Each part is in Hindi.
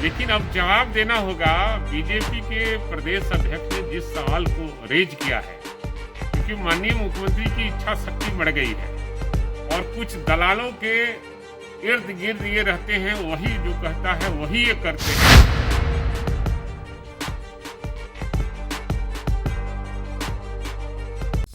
लेकिन अब जवाब देना होगा बीजेपी के प्रदेश अध्यक्ष ने जिस सवाल को रेज किया है, क्योंकि माननीय मुख्यमंत्री की इच्छा शक्ति बढ़ गई है और कुछ दलालों के इर्द गिर्द ये रहते हैं, वही जो कहता है वही ये करते हैं।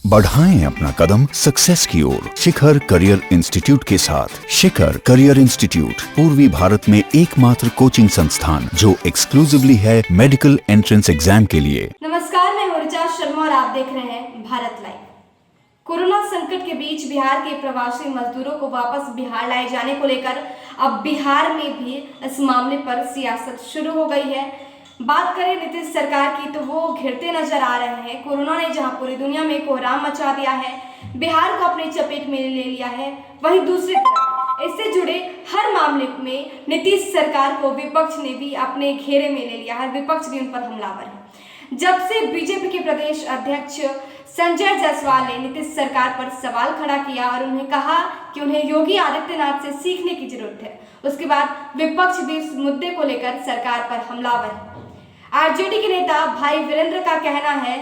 बढ़ाएं अपना कदम सक्सेस की ओर शिखर करियर इंस्टीट्यूट के साथ। शिखर करियर इंस्टीट्यूट पूर्वी भारत में एकमात्र कोचिंग संस्थान जो एक्सक्लूसिवली है मेडिकल एंट्रेंस एग्जाम के लिए। नमस्कार, मैं हूं ऋचा शर्मा और आप देख रहे हैं भारत लाइव। कोरोना संकट के बीच बिहार के प्रवासी मजदूरों को वापस बिहार लाए जाने को लेकर अब बिहार में भी इस मामले पर सियासत शुरू हो गई है। बात करें नीतीश सरकार की तो वो घिरते नजर आ रहे हैं। कोरोना ने जहां पूरी दुनिया में कोहराम मचा दिया है, बिहार को अपनी चपेट में ले लिया है, वहीं दूसरी तरफ इससे जुड़े हर मामले में नीतीश सरकार को विपक्ष ने भी अपने घेरे में ले लिया है। विपक्ष भी उन पर हमलावर है। जब से बीजेपी के प्रदेश अध्यक्ष संजय जायसवाल ने नीतीश सरकार पर सवाल खड़ा किया और उन्हें कहा कि उन्हें योगी आदित्यनाथ से सीखने की जरूरत है, उसके बाद विपक्ष भी इस मुद्दे को लेकर सरकार पर हमलावर है। आरजेडी के नेता भाई वीरेंद्र का कहना है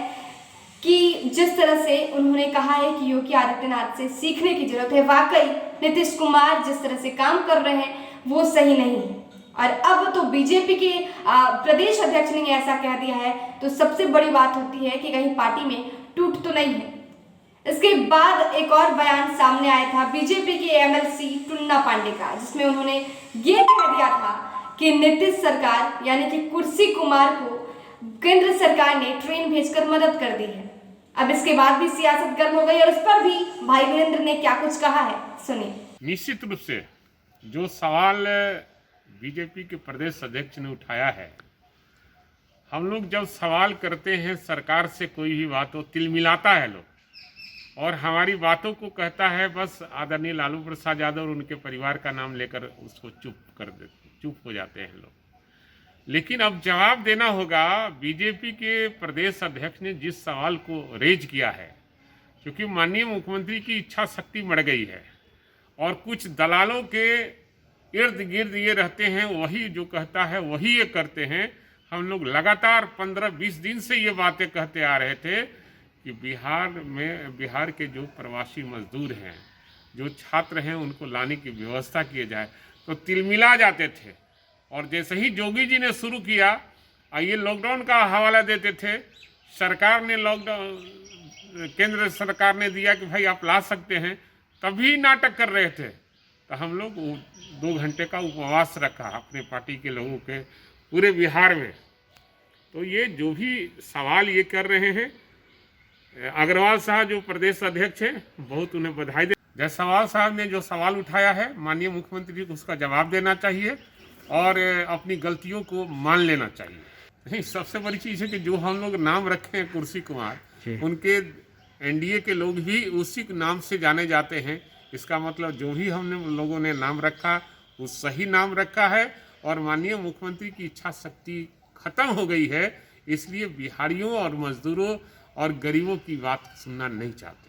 कि जिस तरह से उन्होंने कहा है कि योगी आदित्यनाथ से सीखने की जरूरत है, वाकई नीतीश कुमार जिस तरह से काम कर रहे हैं वो सही नहीं है। और अब तो बीजेपी के प्रदेश अध्यक्ष ने ऐसा कह दिया है तो सबसे बड़ी बात होती है कि कहीं पार्टी में टूट तो नहीं है। इसके बाद एक और बयान सामने आया था बीजेपी के एमएलसी टुन्ना पांडे का, जिसमें उन्होंने ये कह दिया था कि नीतीश सरकार यानी कि कुर्सी कुमार को केंद्र सरकार ने ट्रेन भेजकर मदद कर दी है। अब इसके बाद भी सियासत गर्म हो गई और उस पर भी भाई वीरेंद्र ने क्या कुछ कहा है, सुनिए। निश्चित रूप से जो सवाल बीजेपी के प्रदेश अध्यक्ष ने उठाया है, हम लोग जब सवाल करते हैं सरकार से कोई भी बात हो, तिलमिलाता है लोग और हमारी बातों को कहता है बस आदरणीय लालू प्रसाद यादव और उनके परिवार का नाम लेकर उसको चुप हो जाते हैं लोग। लेकिन अब जवाब देना होगा बीजेपी के प्रदेश अध्यक्ष ने जिस सवाल को रेज किया है, क्योंकि माननीय मुख्यमंत्री की इच्छा शक्ति बढ़ गई है और कुछ दलालों के इर्द गिर्द ये रहते हैं, वही जो कहता है वही ये करते हैं। हम लोग लगातार 15-20 दिन से ये बातें कहते आ रहे थे कि बिहार के जो प्रवासी मजदूर हैं, जो छात्र हैं, उनको लाने की व्यवस्था की जाए, तो तिलमिला जाते थे। और जैसे ही जोगी जी ने शुरू किया, ये लॉकडाउन का हवाला देते थे, सरकार ने लॉकडाउन केंद्र सरकार ने दिया कि भाई आप ला सकते हैं, तभी नाटक कर रहे थे। तो हम लोग 2 घंटे का उपवास रखा अपने पार्टी के लोगों के पूरे बिहार में। तो ये जो भी सवाल ये कर रहे हैं, अग्रवाल साहब जो प्रदेश अध्यक्ष हैं, बहुत उन्हें बधाई दे। जायसवाल साहब ने जो सवाल उठाया है, माननीय मुख्यमंत्री को उसका जवाब देना चाहिए और अपनी गलतियों को मान लेना चाहिए। नहीं, सबसे बड़ी चीज़ है कि जो हम लोग नाम रखे हैं कुर्सी कुमार, उनके एनडीए के लोग भी उसी नाम से जाने जाते हैं। इसका मतलब जो भी हमने लोगों ने नाम रखा वो सही नाम रखा है और माननीय मुख्यमंत्री की इच्छा शक्ति खत्म हो गई है, इसलिए बिहारियों और मजदूरों और गरीबों की बात सुनना नहीं चाहते।